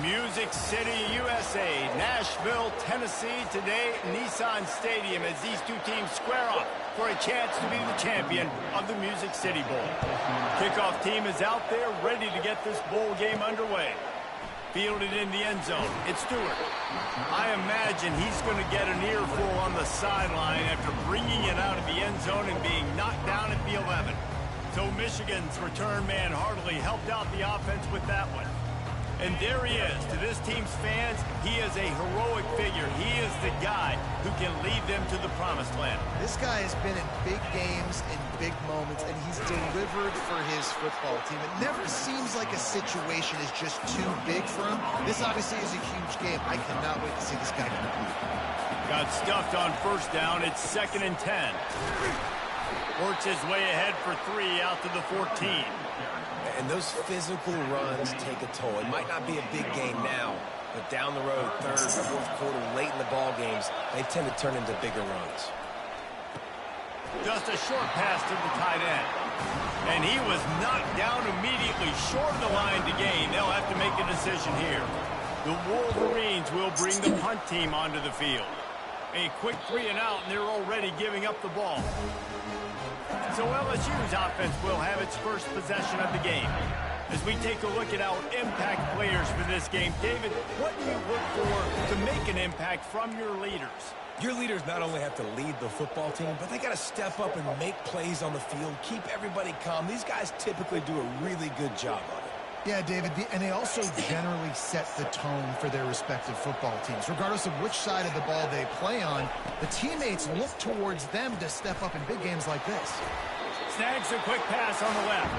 Music City, USA, Nashville, Tennessee, today Nissan Stadium as these two teams square off for a chance to be the champion of the Music City Bowl. Kickoff team is out there ready to get this bowl game underway. Fielded in the end zone, it's Stewart. I imagine he's going to get an earful on the sideline after bringing it out of the end zone and being knocked down at the 11. So Michigan's return man Hartley helped out the offense with that one. And there he is. To this team's fans, he is a heroic figure. He is the guy who can lead them to the promised land. This guy has been in big games, in big moments, and he's delivered for his football team. It never seems like a situation is just too big for him. This obviously is a huge game. I cannot wait to see this guy compete. Got stuffed on first down. It's 2nd and 10. Works his way ahead for 3 out to the 14. And those physical runs take a toll. It might not be a big game now, but down the road, 3rd, 4th quarter, late in the ball games, they tend to turn into bigger runs. Just a short pass to the tight end. And he was knocked down immediately short of the line to gain. They'll have to make a decision here. The Wolverines will bring the punt team onto the field. A quick 3 and out, and they're already giving up the ball. So LSU's offense will have its first possession of the game. As we take a look at our impact players for this game, David, what do you look for to make an impact from your leaders? Your leaders not only have to lead the football team, but they got to step up and make plays on the field, keep everybody calm. These guys typically do a really good job of it. Yeah, David, and they also generally set the tone for their respective football teams. Regardless of which side of the ball they play on, the teammates look towards them to step up in big games like this. Snags a quick pass on the left.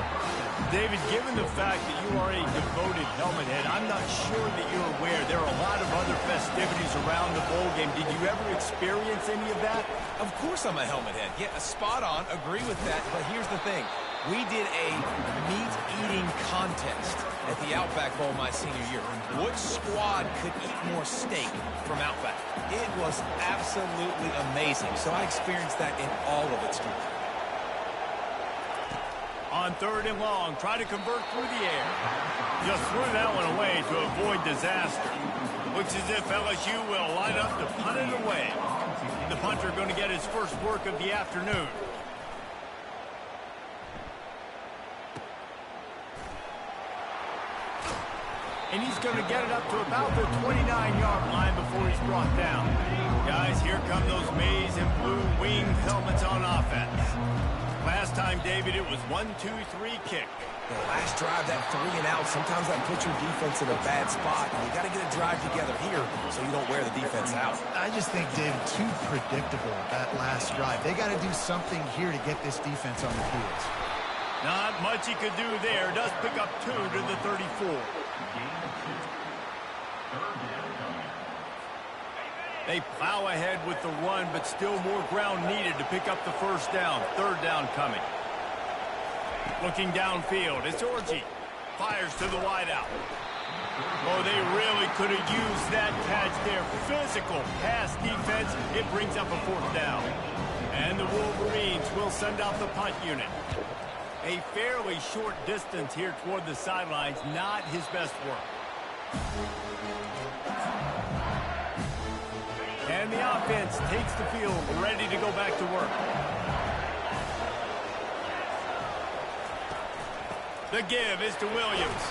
David, given the fact that you are a devoted helmet head, I'm not sure that you're aware there are a lot of other festivities around the bowl game. Did you ever experience any of that? Of course I'm a helmet head. Yeah, spot on. Agree with that. But here's the thing. We did a meat-eating contest at the Outback Bowl my senior year. Which squad could eat more steak from Outback? It was absolutely amazing. So I experienced that in all of its glory. On 3rd and long, try to convert through the air. Just threw that one away to avoid disaster. Looks as if LSU will line up to punt it away. The punter going to get his first work of the afternoon. And he's going to get it up to about the 29-yard line before he's brought down. Guys, here come those maize and blue wing helmets on offense. Last time, David, it was 1-2-3 kick. The last drive, that 3 and out, sometimes that puts your defense in a bad spot. And you got to get a drive together here so you don't wear the defense out. I just think, David, too predictable that last drive. They got to do something here to get this defense on the field. Not much he could do there. Does pick up 2 to the 34. They plow ahead with the run, but still more ground needed to pick up the first down. 3rd down coming. Looking downfield, it's Orji. Fires to the wideout. Oh, they really could have used that catch there. Physical pass defense. It brings up a 4th down. And the Wolverines will send out the punt unit. A fairly short distance here toward the sidelines. Not his best work. And the offense takes the field, ready to go back to work. The give is to Williams.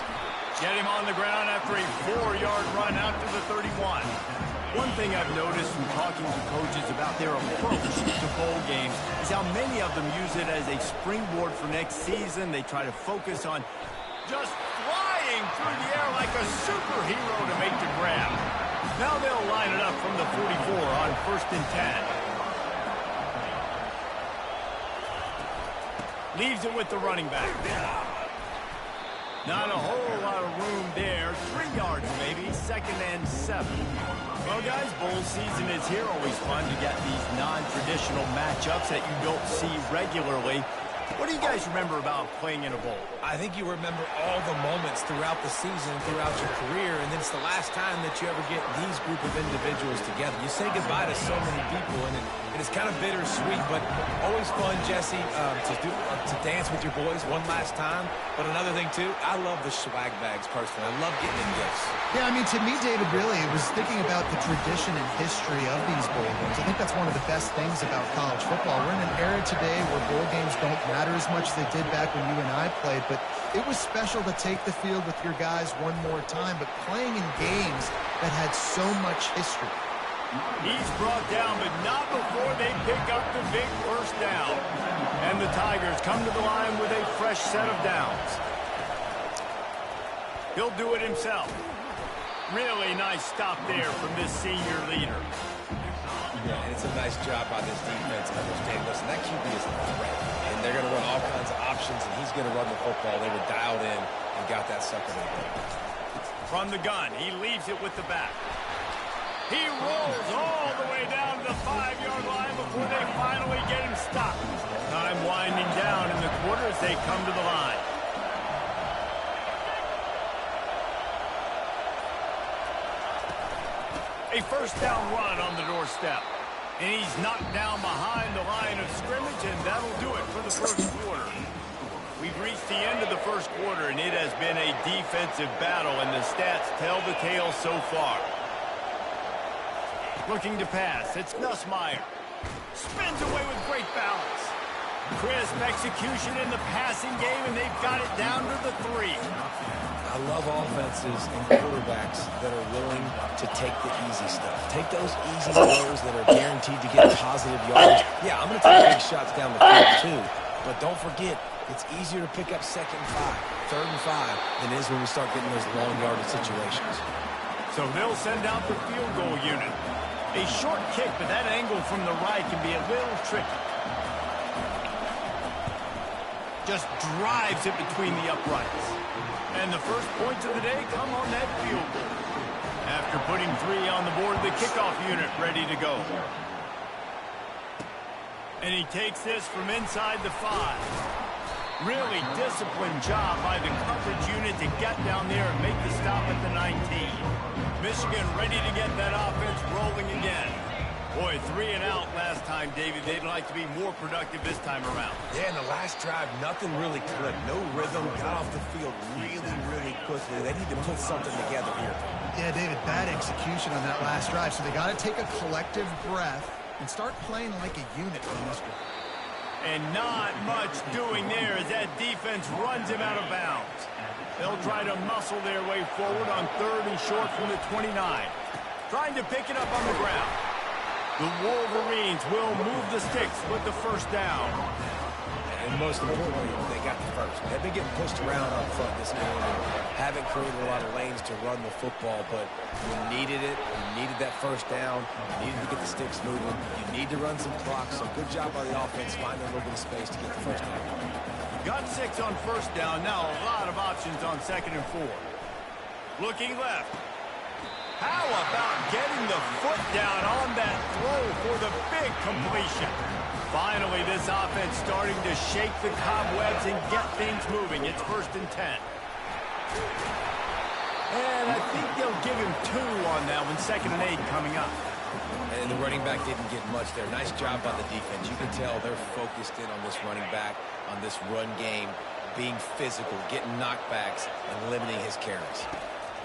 Get him on the ground after a 4-yard run out to the 31. One thing I've noticed from talking to coaches about their approach to bowl games is how many of them use it as a springboard for next season. They try to focus on just flying through the air like a superhero to make the grab. Now they'll line it up from the 44 on 1st and 10. Leaves it with the running back. Not a whole lot of room there. 3 yards maybe. 2nd and 7. Well, guys, bowl season is here. Always fun to get these non-traditional matchups that you don't see regularly. What do you guys remember about playing in a bowl? I think you remember all the moments throughout the season, throughout your career, and it's the last time that you ever get these group of individuals together. You say goodbye to so many people, and And it's kind of bittersweet, but always fun, Jesse, to dance with your boys one last time. But another thing, too, I love the swag bags, personally. I love getting in gifts. Yeah, I mean, to me, David, really, it was thinking about the tradition and history of these bowl games. I think that's one of the best things about college football. We're in an era today where bowl games don't matter as much as they did back when you and I played, but it was special to take the field with your guys one more time, but playing in games that had so much history. He's brought down, but not before they pick up the big first down. And the Tigers come to the line with a fresh set of downs. He'll do it himself. Really nice stop there from this senior leader. Yeah, and it's a nice job by this defense. Understand, listen, that QB is a threat, and they're going to run all kinds of options, and he's going to run the football. They were dialed in and got that sucker there. From the gun, he leaves it with the back. He rolls all the way down to the 5-yard line before they finally get him stopped. Time winding down in the quarter as they come to the line. A first down run on the doorstep. And he's knocked down behind the line of scrimmage, and that'll do it for the first quarter. We've reached the end of the first quarter, and it has been a defensive battle, and the stats tell the tale so far. Looking to pass, it's Nussmeier. Spins away with great balance. Crisp execution in the passing game, and they've got it down to the 3. I love offenses and quarterbacks that are willing to take the easy stuff. Take those easy throws that are guaranteed to get positive yards. Yeah, I'm going to take big shots down the field too, but don't forget, it's easier to pick up 2nd and 5, 3rd and 5 than it is when we start getting those long yardage situations. So they'll send out the field goal unit. A short kick, but that angle from the right can be a little tricky. Just drives it between the uprights. And the first points of the day come on that field goal. After putting 3 on the board, the kickoff unit ready to go. And he takes this from inside the 5. Really disciplined job by the coverage unit to get down there and make the stop at the 19. Michigan ready to get that offense rolling again. Boy, 3 and out last time, David. They'd like to be more productive this time around. Yeah, in the last drive, nothing really clicked. No rhythm, got off the field really quickly. They need to put something together here. Yeah, David, bad execution on that last drive, so they got to take a collective breath and start playing like a unit from this one. And not much doing there as that defense runs him out of bounds. They'll try to muscle their way forward on 3rd and short from the 29. Trying to pick it up on the ground. The Wolverines will move the sticks with the first down. And most importantly, they got the first. They've been getting pushed around up front this game and haven't created a lot of lanes to run the football, but you needed it. You needed that first down. You needed to get the sticks moving. You need to run some clock, so good job by the offense finding a little bit of space to get the first down. Got 6 on first down. Now a lot of options on 2nd and 4. Looking left. How about getting the foot down on that throw for the big completion? Finally, this offense starting to shake the cobwebs and get things moving. It's 1st and 10. And I think they'll give him 2 on that one. 2nd and 8 coming up. And the running back didn't get much there. Nice job by the defense. You can tell they're focused in on this running back, on this run game, being physical, getting knockbacks, and limiting his carries.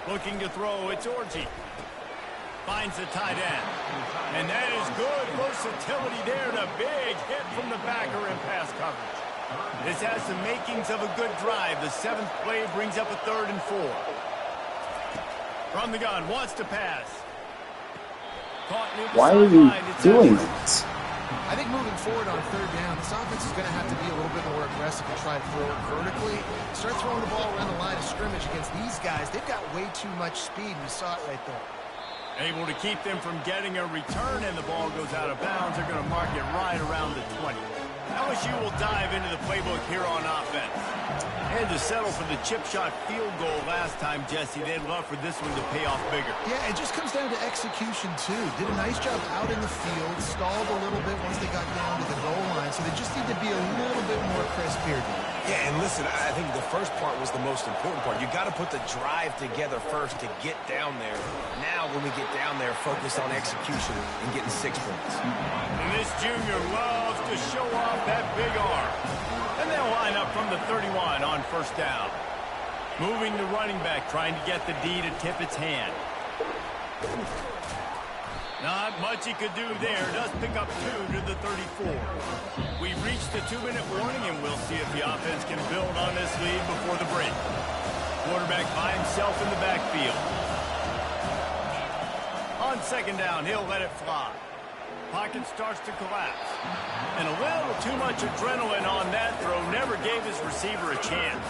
Looking to throw, it's Orji. Finds the tight end. And that is good versatility there, and a big hit from the backer in pass coverage. This has the makings of a good drive. The 7th play brings up a 3rd and 4. From the gun, wants to pass. Why are you doing this? I think moving forward on 3rd down, this offense is going to have to be a little bit more aggressive and try to throw it vertically. Start throwing the ball around the line of scrimmage against these guys. They've got way too much speed, and you saw it right there. Able to keep them from getting a return, and the ball goes out of bounds. They're going to mark it right around the 20. LSU will dive into the playbook here on offense. And to settle for the chip shot field goal last time, Jesse, they'd love for this one to pay off bigger. Yeah, it just comes down to execution, too. Did a nice job out in the field, stalled a little bit once they got down to the goal line, so they just need to be a little bit more crisp here. Yeah, and listen, I think the first part was the most important part. You got to put the drive together first to get down there. Now, when we get down there, focus on execution and getting 6 points. And This junior loves to show off that big arm. And they'll line up from the 31 on first down. Moving the running back, trying to get the D to tip its hand. Not much he could do there. Does pick up 2 to the 34. We've reached the 2-minute warning, and we'll see if the offense can build on this lead before the break. Quarterback by himself in the backfield. On second down, he'll let it fly. Pocket starts to collapse. And a little too much adrenaline on that throw never gave his receiver a chance.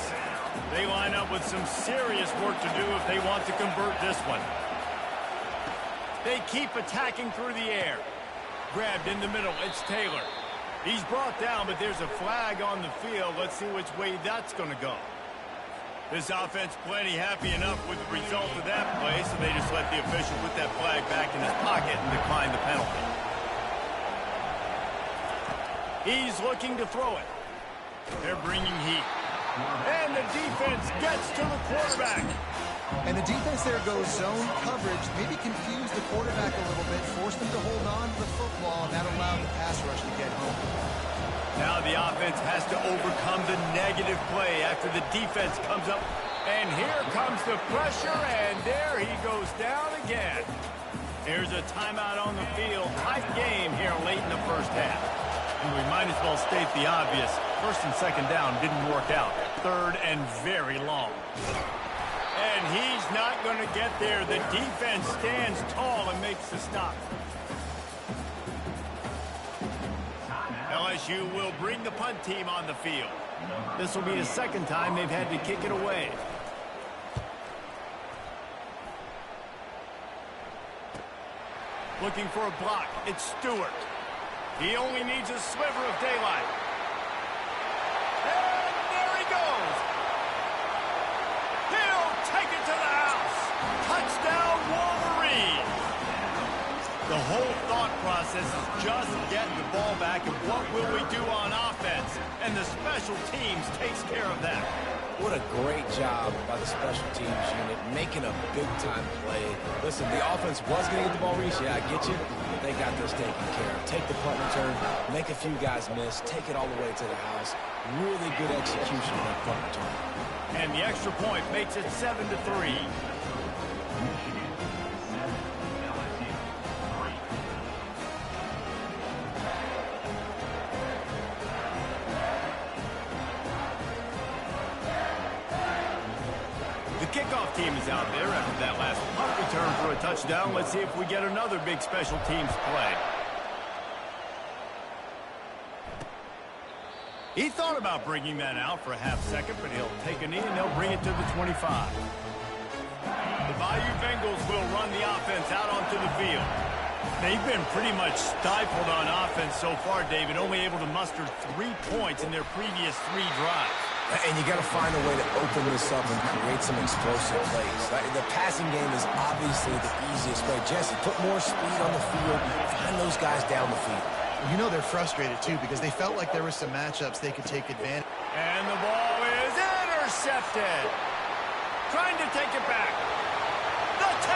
They line up with some serious work to do if they want to convert this one. They keep attacking through the air. Grabbed in the middle, it's Taylor. He's brought down, but there's a flag on the field. Let's see which way that's going to go. This offense plenty happy enough with the result of that play, so they just let the official put that flag back in his pocket and decline the penalty. He's looking to throw it. They're bringing heat. And the defense gets to the quarterback. And the defense there goes zone coverage, maybe confused the quarterback a little bit, forced him to hold on to the football, and that allowed the pass rush to get home. Now the offense has to overcome the negative play after the defense comes up. And here comes the pressure, and there he goes down again. Here's a timeout on the field. Tight game here late in the first half. And we might as well state the obvious. First and second down didn't work out. Third and very long. And he's not going to get there. The defense stands tall and makes the stop. LSU will bring the punt team on the field. This will be the second time they've had to kick it away. Looking for a block. It's Stewart. He only needs a sliver of daylight. And there he goes. He'll take it to the house. Touchdown, Wolverine. The whole thought process is just getting the ball back, and what will we do on offense? And the special teams takes care of that. What a great job by the special teams unit, making a big-time play. Listen, the offense was going to get the ball reached. Yeah, I get you. But they got this taken care of. Take the punt return, make a few guys miss, take it all the way to the house. Really good execution on that punt return. And the extra point makes it 7-3. Kickoff team is out there after that last punt return for a touchdown. Let's see if we get another big special teams play. He thought about bringing that out for a half second, but he'll take a knee and they'll bring it to the 25. The Bayou Bengals will run the offense out onto the field. They've been pretty much stifled on offense so far, David, only able to muster 3 points in their previous 3 drives. And you got to find a way to open this up and create some explosive plays. The passing game is obviously the easiest way. Jesse, put more speed on the field. Find those guys down the field. You know they're frustrated, too, because they felt like there were some matchups they could take advantage. And the ball is intercepted. Trying to take it back. The 10.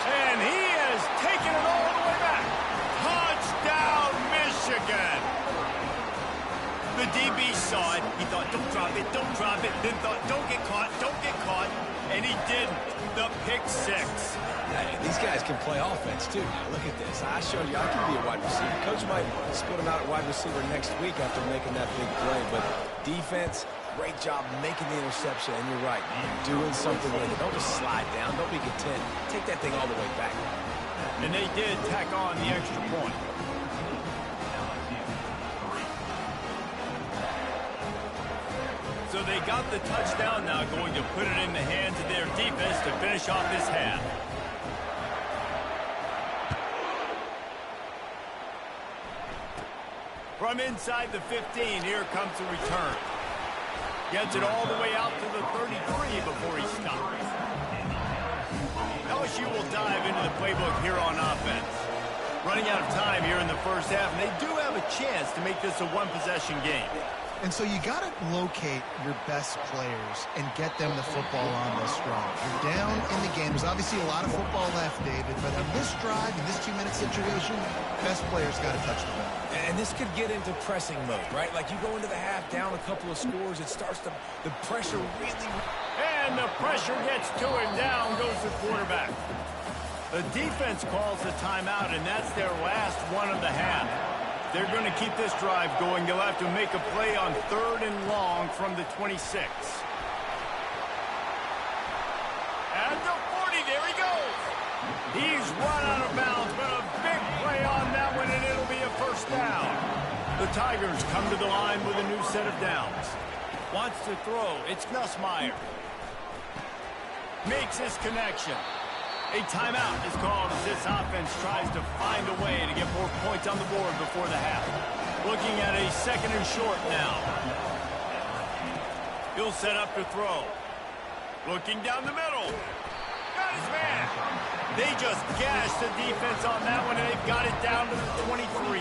And he has taken it all the way back. Touchdown, Michigan. The DB saw it. He thought, don't drop it, don't drop it. Then thought, don't get caught, don't get caught. And he didn't. The pick 6. These guys can play offense, too. Now, look at this. I showed you I can be a wide receiver. Coach might split him out at wide receiver next week after making that big play. But defense, great job making the interception. And you're right, doing something with it. Don't just slide down. Don't be content. Take that thing all the way back. And they did tack on the extra point. So they got the touchdown now, going to put it in the hands of their defense to finish off this half. From inside the 15, here comes the return. Gets it all the way out to the 33 before he stops. LSU will dive into the playbook here on offense. Running out of time here in the first half, and they do have a chance to make this a one-possession game. And so you got to locate your best players and get them the football on this drive. You're down in the game. There's obviously a lot of football left, David, but on this drive, in this 2-minute situation, best players got to touch the ball. And this could get into pressing mode, right? Like you go into the half down a couple of scores, it starts to, the pressure really... And the pressure gets to him. Down goes the quarterback. The defense calls the timeout, and that's their last one of the half. They're going to keep this drive going. They'll have to make a play on 3rd and long from the 26. At the 40, there he goes. He's run out of bounds, but a big play on that one, and it'll be a first down. The Tigers come to the line with a new set of downs. Wants to throw. It's Nussmeier. Makes his connection. A timeout is called as this offense tries to find a way to get more points on the board before the half. Looking at a 2nd and short now. He'll set up to throw. Looking down the middle. Got his man. They just gashed the defense on that one, and they've got it down to the 23.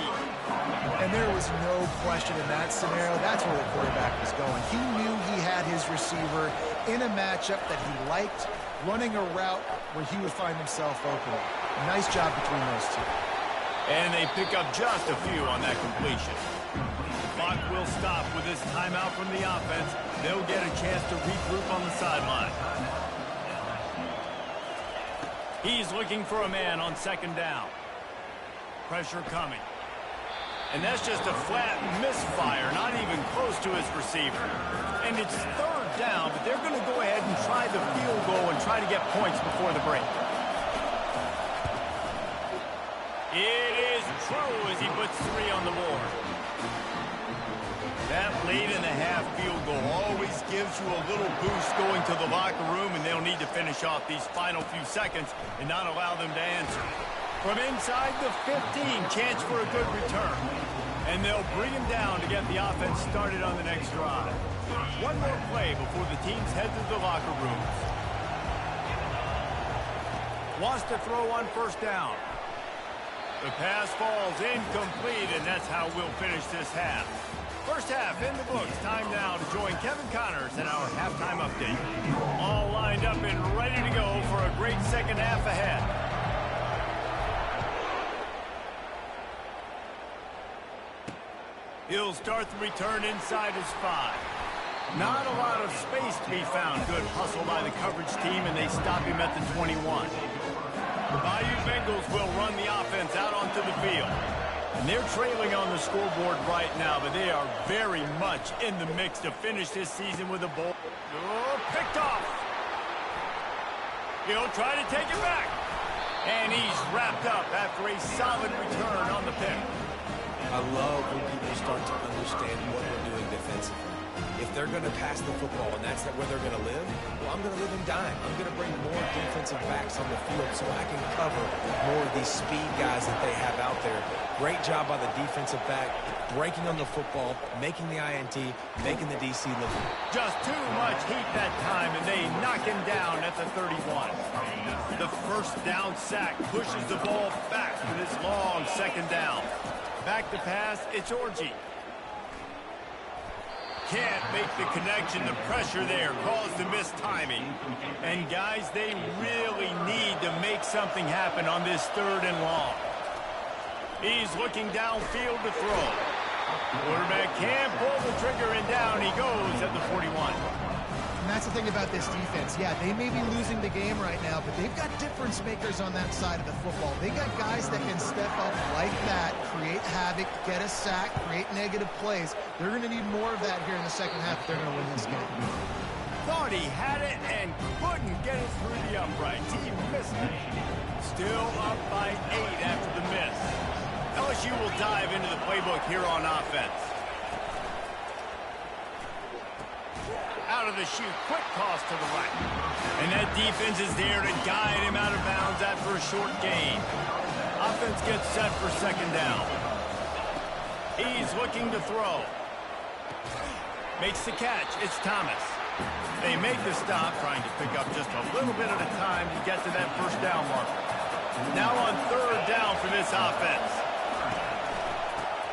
And there was no question in that scenario. That's where the quarterback was going. He knew he had his receiver in a matchup that he liked, running a route where he would find himself open. Nice job between those two. And they pick up just a few on that completion. The clock will stop with this timeout from the offense. They'll get a chance to regroup on the sideline. He's looking for a man on 2nd down. Pressure coming. And that's just a flat misfire, not even close to his receiver. And it's 3rd down, but they're going to go ahead and try the field goal and try to get points before the break. It is true as he puts 3 on the board. That late in the half field goal always gives you a little boost going to the locker room, and they'll need to finish off these final few seconds and not allow them to answer. From inside the 15, chance for a good return. And they'll bring him down to get the offense started on the next drive. One more play before the teams head to the locker rooms. Wants to throw on 1st down. The pass falls incomplete, and that's how we'll finish this half. First half in the books. Time now to join Kevin Connors in our halftime update. All lined up and ready to go for a great second half ahead. He'll start the return inside his 5. Not a lot of space to be found. Good hustle by the coverage team, and they stop him at the 21. The Bayou Bengals will run the offense out onto the field. And they're trailing on the scoreboard right now, but they are very much in the mix to finish this season with a ball. Oh, picked off. He'll try to take it back. And he's wrapped up after a solid return on the pick. I love when people start to understand what they're doing defensively. If they're going to pass the football and that's where they're going to live, well, I'm going to live in dime. I'm going to bring more defensive backs on the field so I can cover more of these speed guys that they have out there. Great job by the defensive back, breaking on the football, making the INT, making the DC look. Just too much heat that time, and they knock him down at the 31. The 1st down sack pushes the ball back for this long 2nd down. Back to pass, it's Orji. Can't make the connection. The pressure there caused the missed timing. And guys, they really need to make something happen on this 3rd and long. He's looking downfield to throw. Quarterback can't pull the trigger, and down he goes at the 41. And that's the thing about this defense. Yeah, they may be losing the game right now, but they've got difference makers on that side of the football. They got guys that can step up like that, create havoc, get a sack, create negative plays. They're going to need more of that here in the second half if they're going to win this game. Thought he had it and couldn't get it through the uprights. He missed it. Still up by 8 after the miss. LSU will dive into the playbook here on offense. Out of the chute, quick toss to the right. And that defense is there to guide him out of bounds after a short gain. Offense gets set for 2nd down. He's looking to throw. Makes the catch. It's Thomas. They make the stop, trying to pick up just a little bit at a time to get to that 1st down marker. Now on 3rd down for this offense.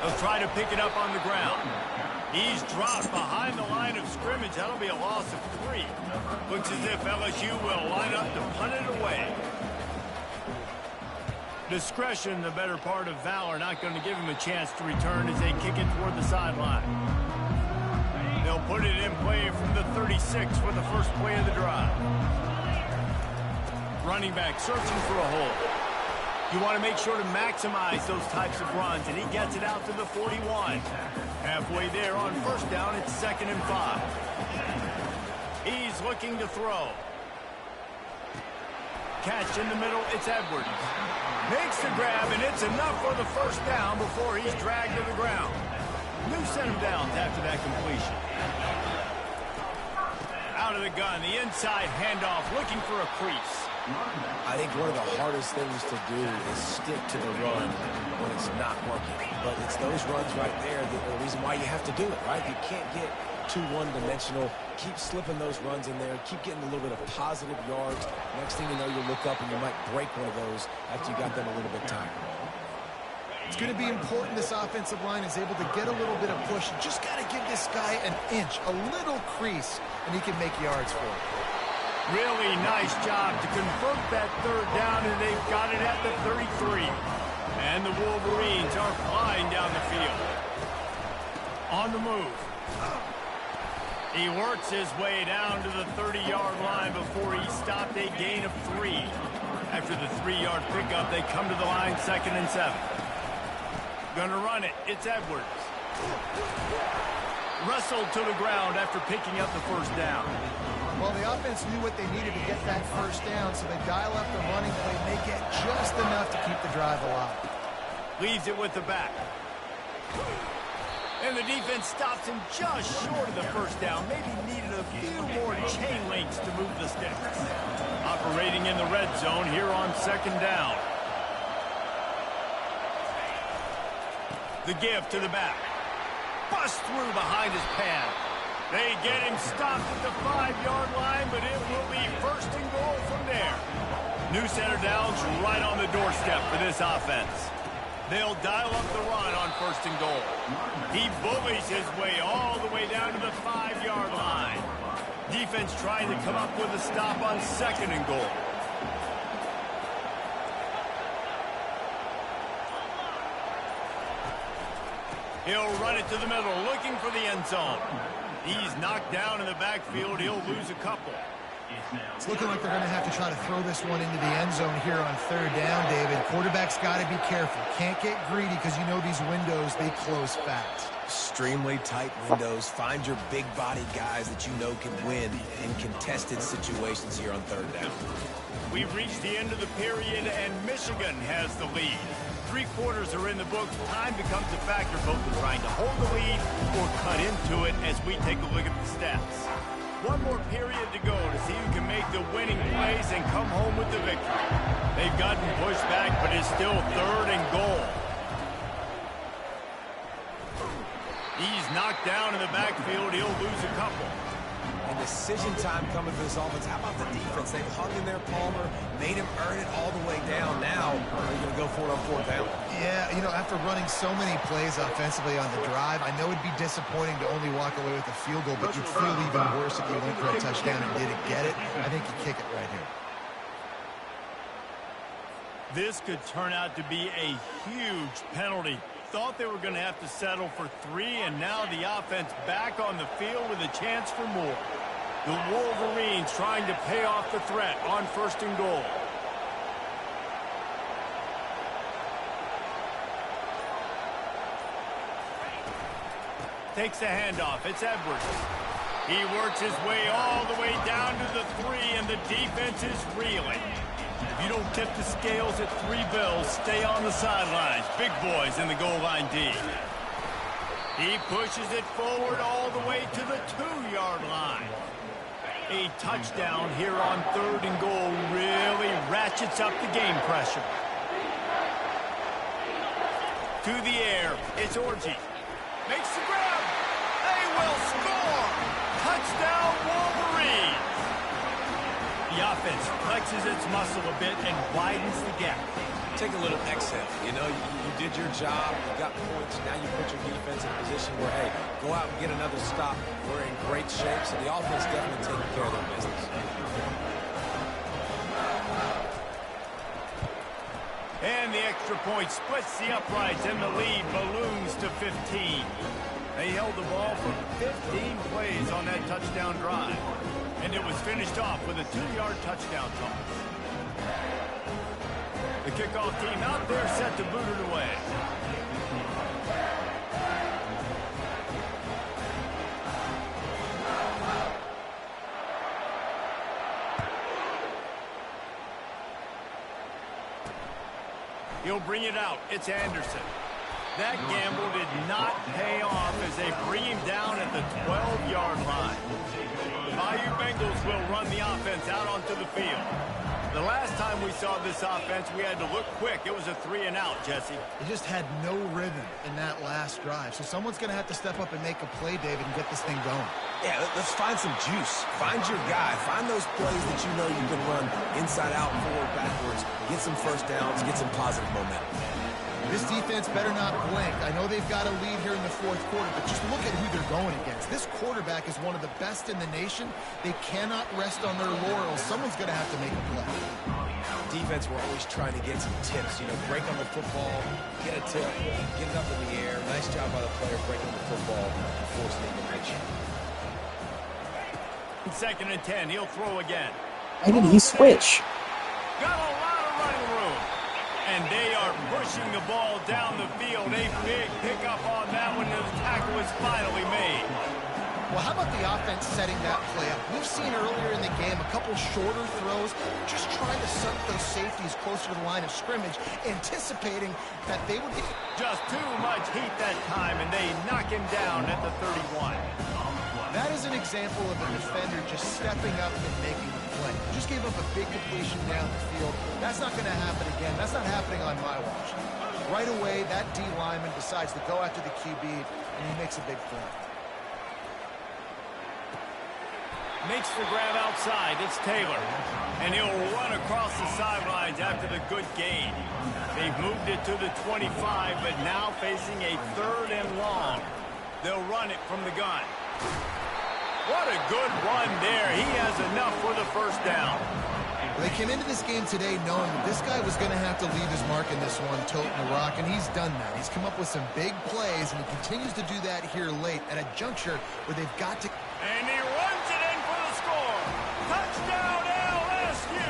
They'll try to pick it up on the ground. He's dropped behind the line of scrimmage. That'll be a loss of 3. Looks as if LSU will line up to punt it away. Discretion, the better part of valor, not going to give him a chance to return as they kick it toward the sideline. They'll put it in play from the 36 for the first play of the drive. Running back searching for a hole. You want to make sure to maximize those types of runs, and he gets it out to the 41. Halfway there on first down, it's 2nd and 5. He's looking to throw. Catch in the middle, it's Edwards. Makes the grab, and it's enough for the first down before he's dragged to the ground. New set of downs after that completion. Out of the gun, the inside handoff, looking for a crease. I think one of the hardest things to do is stick to the run when it's not working. But it's those runs right there that are the reason why you have to do it, right? You can't get too one-dimensional. Keep slipping those runs in there. Keep getting a little bit of positive yards. Next thing you know, you look up and you might break one of those after you got them a little bit tired. It's going to be important this offensive line is able to get a little bit of push. Just got to give this guy an inch, a little crease, and he can make yards for it. Really nice job to convert that third down, and they've got it at the 33. And the Wolverines are flying down the field. On the move. He works his way down to the 30-yard line before he stopped a gain of 3. After the 3-yard pickup, they come to the line 2nd and 7. Gonna run it. It's Edwards. Wrestled to the ground after picking up the first down. Well, the offense knew what they needed to get that first down, so they dial up the running play, and they get just enough to keep the drive alive. Leaves it with the back. And the defense stops him just short of the first down. Maybe needed a few more chain links to move the sticks. Operating in the red zone here on 2nd down. The give to the back. Bust through behind his pad. They get him stopped at the 5-yard line, but it will be 1st and goal from there. New center downs right on the doorstep for this offense. They'll dial up the run on 1st and goal. He bullies his way all the way down to the 5-yard line. Defense trying to come up with a stop on 2nd and goal. He'll run it to the middle, looking for the end zone. He's knocked down in the backfield. He'll lose a couple. It's looking like they're going to have to try to throw this one into the end zone here on 3rd down, David. Quarterback's got to be careful. Can't get greedy because you know these windows, they close fast. Extremely tight windows. Find your big body guys that you know can win in contested situations here on 3rd down. We've reached the end of the period, and Michigan has the lead. 3 quarters are in the books. Time becomes a factor, both in trying to hold the lead or cut into it as we take a look at the stats. One more period to go to see who can make the winning plays and come home with the victory. They've gotten pushed back, but it's still 3rd and goal. He's knocked down in the backfield. He'll lose a couple. And decision time coming for this offense. How about the defense? They've hung in there, Palmer, made him earn it all the way down. Now, they're going to go for it on 4th down. Yeah, you know, after running so many plays offensively on the drive, I know it'd be disappointing to only walk away with a field goal, but you'd feel even worse if you went for a touchdown and didn't get it. I think you kick it right here. This could turn out to be a huge penalty. Thought they were going to have to settle for 3, and now the offense back on the field with a chance for more. The Wolverines trying to pay off the threat on 1st and goal. Takes the handoff. It's Edwards. He works his way all the way down to the 3, and the defense is reeling. If you don't tip the scales at 3 bills, stay on the sidelines. Big boys in the goal line D. He pushes it forward all the way to the 2-yard line. A touchdown here on 3rd and goal really ratchets up the game pressure. To the air, it's Orji. Makes the grab. They will score. Touchdown, Wolverines. The offense flexes its muscle a bit and widens the gap. take a little exhale. You know, you did your job, you got points, now you put your defense in a position where, hey, go out and get another stop. We're in great shape, so the offense definitely taking care of their business. And the extra point splits the uprights, and the lead balloons to 15. They held the ball for 15 plays on that touchdown drive. And it was finished off with a 2-yard touchdown toss. The kickoff team out there set to boot it away. He'll bring it out. It's Anderson. That gamble did not pay off as they bring him down at the 12-yard line. The Bayou Bengals will run the offense out onto the field. The last time we saw this offense, we had to look quick. It was a 3-and-out, Jesse. They just had no rhythm in that last drive. So someone's going to have to step up and make a play, David, and get this thing going. Yeah, let's find some juice. Find your guy. Find those plays that you know you can run inside out, forward, backwards. Get some first downs. Get some positive momentum. This defense better not blink. I know they've got a lead here in the fourth quarter, but just look at who they're going against. This quarterback is one of the best in the nation. They cannot rest on their laurels. Someone's going to have to make a play. Defense, we're always trying to get some tips. You know, break on the football, get a tip, get it up in the air. Nice job by the player breaking the football and forcing it to reach. 2nd and 10. He'll throw again. Why did he switch? Got a lot of running room. And they are pushing the ball down the field. A big pickup on that one. The tackle is finally made. Well, how about the offense setting that play up? We've seen earlier in the game a couple shorter throws, just trying to suck those safeties closer to the line of scrimmage, anticipating that they would get just too much heat that time, and they knock him down at the 31. That is an example of a defender just stepping up and making the play. Just gave up a big completion down the field. That's not going to happen again. That's not happening on my watch. Right away, that D lineman decides to go after the QB, and he makes a big play. Makes the grab outside. It's Taylor. And he'll run across the sidelines after the good gain. They've moved it to the 25, but now facing a 3rd and long. They'll run it from the gun. What a good run there. He has enough for the first down. They came into this game today knowing that this guy was going to have to leave his mark in this one, toting the rock, and he's done that. He's come up with some big plays, and he continues to do that here late at a juncture where they've got to... And he runs it in for the score. Touchdown, LSU!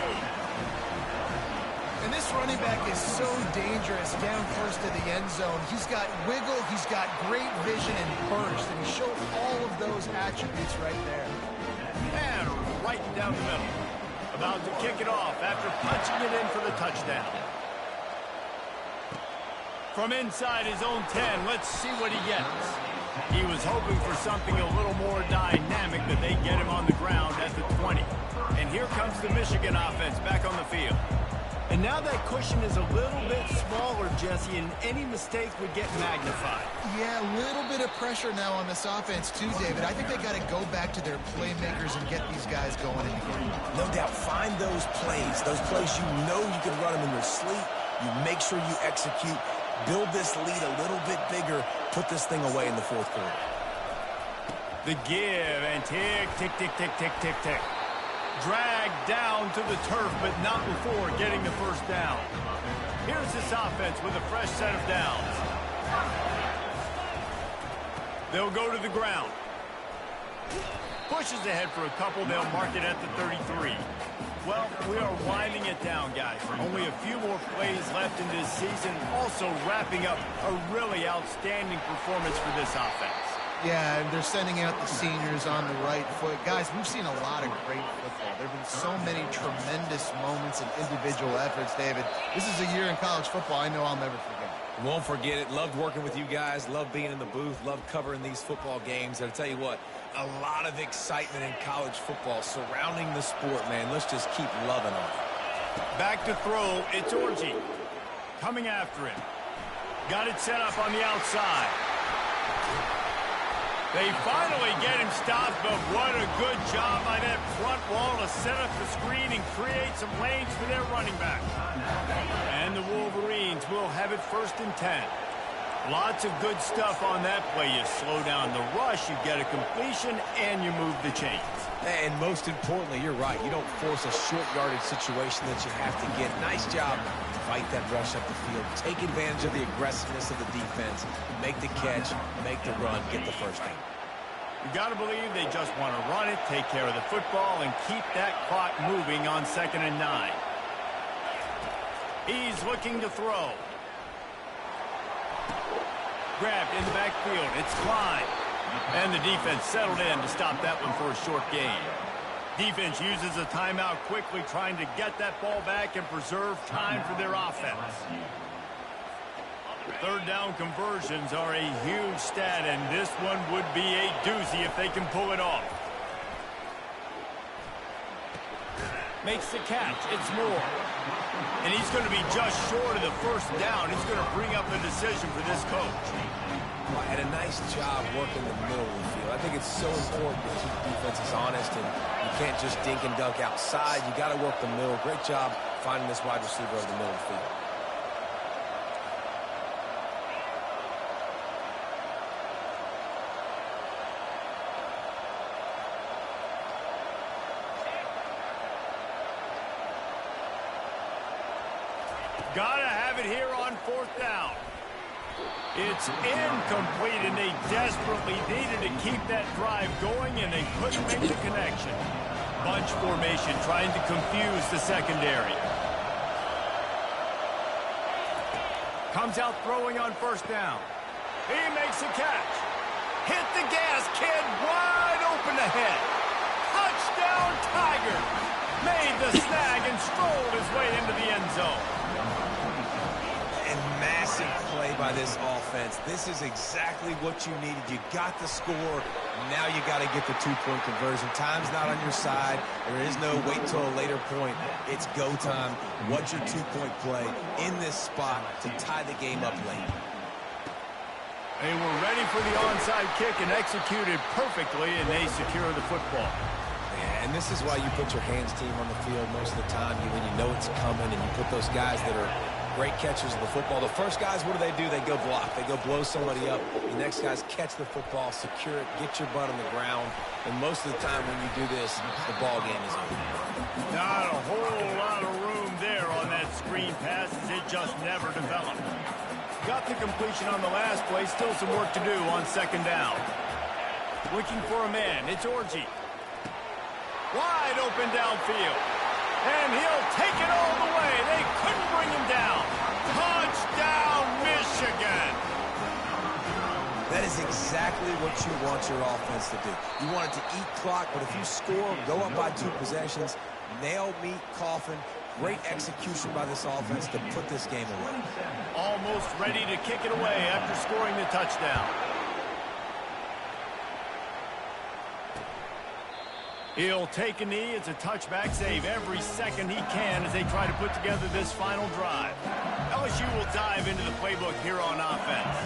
And this running back is so dangerous down first to the end zone. He's got wiggle, he's got great vision and burst, and he showed all of those attributes right there. And right down the middle. About to kick it off after punching it in for the touchdown. From inside his own 10, let's see what he gets. He was hoping for something a little more dynamic, but they get him on the ground at the 20. And here comes the Michigan offense back on the field. And now that cushion is a little bit smaller, Jesse, and any mistake would get magnified. Yeah, a little bit of pressure now on this offense too, David. I think they got to go back to their playmakers and get these guys going in the game. No doubt, find those plays you know you can run them in your sleep. You make sure you execute, build this lead a little bit bigger, put this thing away in the fourth quarter. The give and tick, tick, tick, tick, tick, tick, tick. Dragged down to the turf, but not before getting the first down. Here's this offense with a fresh set of downs. They'll go to the ground. Pushes ahead for a couple. They'll mark it at the 33. Well, we are winding it down, guys. Only a few more plays left in this season. Also wrapping up a really outstanding performance for this offense. Yeah, and they're sending out the seniors on the right foot. Guys, we've seen a lot of great football. There have been so many tremendous moments and individual efforts, David. This is a year in college football I know I'll never forget. Won't forget it. Loved working with you guys. Loved being in the booth. Loved covering these football games. And I'll tell you what, a lot of excitement in college football surrounding the sport, man. Let's just keep loving on it. Back to throw. It's Orji. Coming after him. Got it set up on the outside. They finally get him stopped, but what a good job by that front wall to set up the screen and create some lanes for their running back. And the Wolverines will have it 1st and 10. Lots of good stuff on that play. You slow down the rush, you get a completion, and you move the chains. And most importantly, you're right. You don't force a short yardage situation that you have to get. Nice job. Fight that rush up the field. Take advantage of the aggressiveness of the defense. Make the catch, make the run, get the first down. You got to believe they just want to run it, take care of the football, and keep that clock moving on 2nd and 9. He's looking to throw. Grabbed in the backfield. It's Klein. And the defense settled in to stop that one for a short gain. Defense uses a timeout quickly, trying to get that ball back and preserve time for their offense. 3rd down conversions are a huge stat, and this one would be a doozy if they can pull it off. Makes the catch. It's Moore. And he's going to be just short of the 1st down. He's going to bring up a decision for this coach. And a nice job working the middle of the field. I think it's so important to keep defenses honest, and you can't just dink and dunk outside. You got to work the middle. Great job finding this wide receiver over the middle of the field. Gotta have it here on 4th down. It's incomplete, and they desperately needed to keep that drive going, and they couldn't make the connection. Bunch formation trying to confuse the secondary. Comes out throwing on 1st down. He makes a catch. Hit the gas, kid. Wide open ahead. Touchdown, Tigers. Made the snag and strolled his way into the end zone. And massive play by this offense. This is exactly what you needed. You got the score. Now you got to get the 2-point conversion. Time's not on your side. There is no wait till a later point. It's go time. What's your 2-point play in this spot to tie the game up late? They were ready for the onside kick and executed perfectly, and they secure the football. And this is why you put your hands team on the field most of the time when you know it's coming, and you put those guys that are great catchers of the football. The first guys, what do? They go block. They go blow somebody up. The next guys catch the football, secure it, get your butt on the ground. And most of the time when you do this, the ball game is over. Not a whole lot of room there on that screen pass, as it just never developed. Got the completion on the last play. Still some work to do on 2nd down. Looking for a man. It's Orji. Wide open downfield. And he'll take it all the way. They couldn't bring him down. Touchdown, Michigan. That is exactly what you want your offense to do. You want it to eat clock, but if you score, go up by 2 possessions, nail, meet, coffin. Great execution by this offense to put this game away. Almost ready to kick it away after scoring the touchdown. He'll take a knee. It's a touchback save every second he can as they try to put together this final drive. LSU will dive into the playbook here on offense.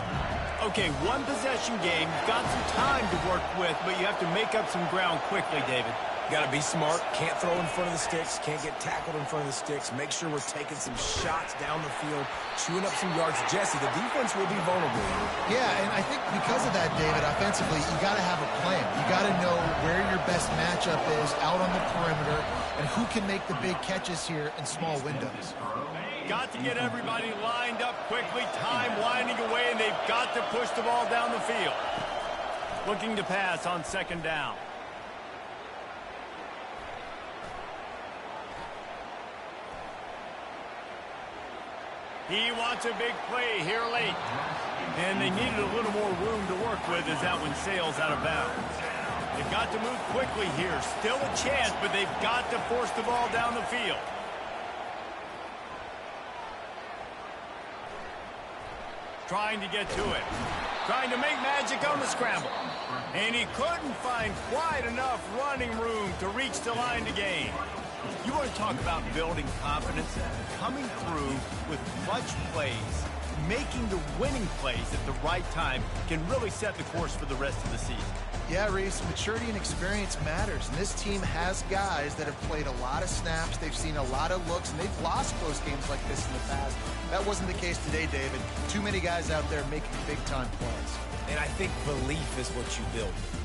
Okay, 1-possession game. Got some time to work with, but you have to make up some ground quickly, David. Got to be smart. Can't throw in front of the sticks. Can't get tackled in front of the sticks. Make sure we're taking some shots down the field, chewing up some yards. Jesse, the defense will be vulnerable. Yeah, and I think because of that, David, offensively, you got to have a plan. You got to know where your best matchup is out on the perimeter and who can make the big catches here in small windows. Got to get everybody lined up quickly. Time winding away, and they've got to push the ball down the field. Looking to pass on 2nd down. He wants a big play here late. And they needed a little more room to work with as that one sails out of bounds. They've got to move quickly here. Still a chance, but they've got to force the ball down the field. Trying to get to it. Trying to make magic on the scramble. And he couldn't find quite enough running room to reach the line to gain. You want to talk about building confidence? Coming through with clutch plays making the winning plays at the right time can really set the course for the rest of the season. Yeah, Reese, maturity and experience matters, and this team has guys that have played a lot of snaps, they've seen a lot of looks, and they've lost close games like this in the past. That wasn't the case today, David. Too many guys out there making big-time plays. And I think belief is what you build.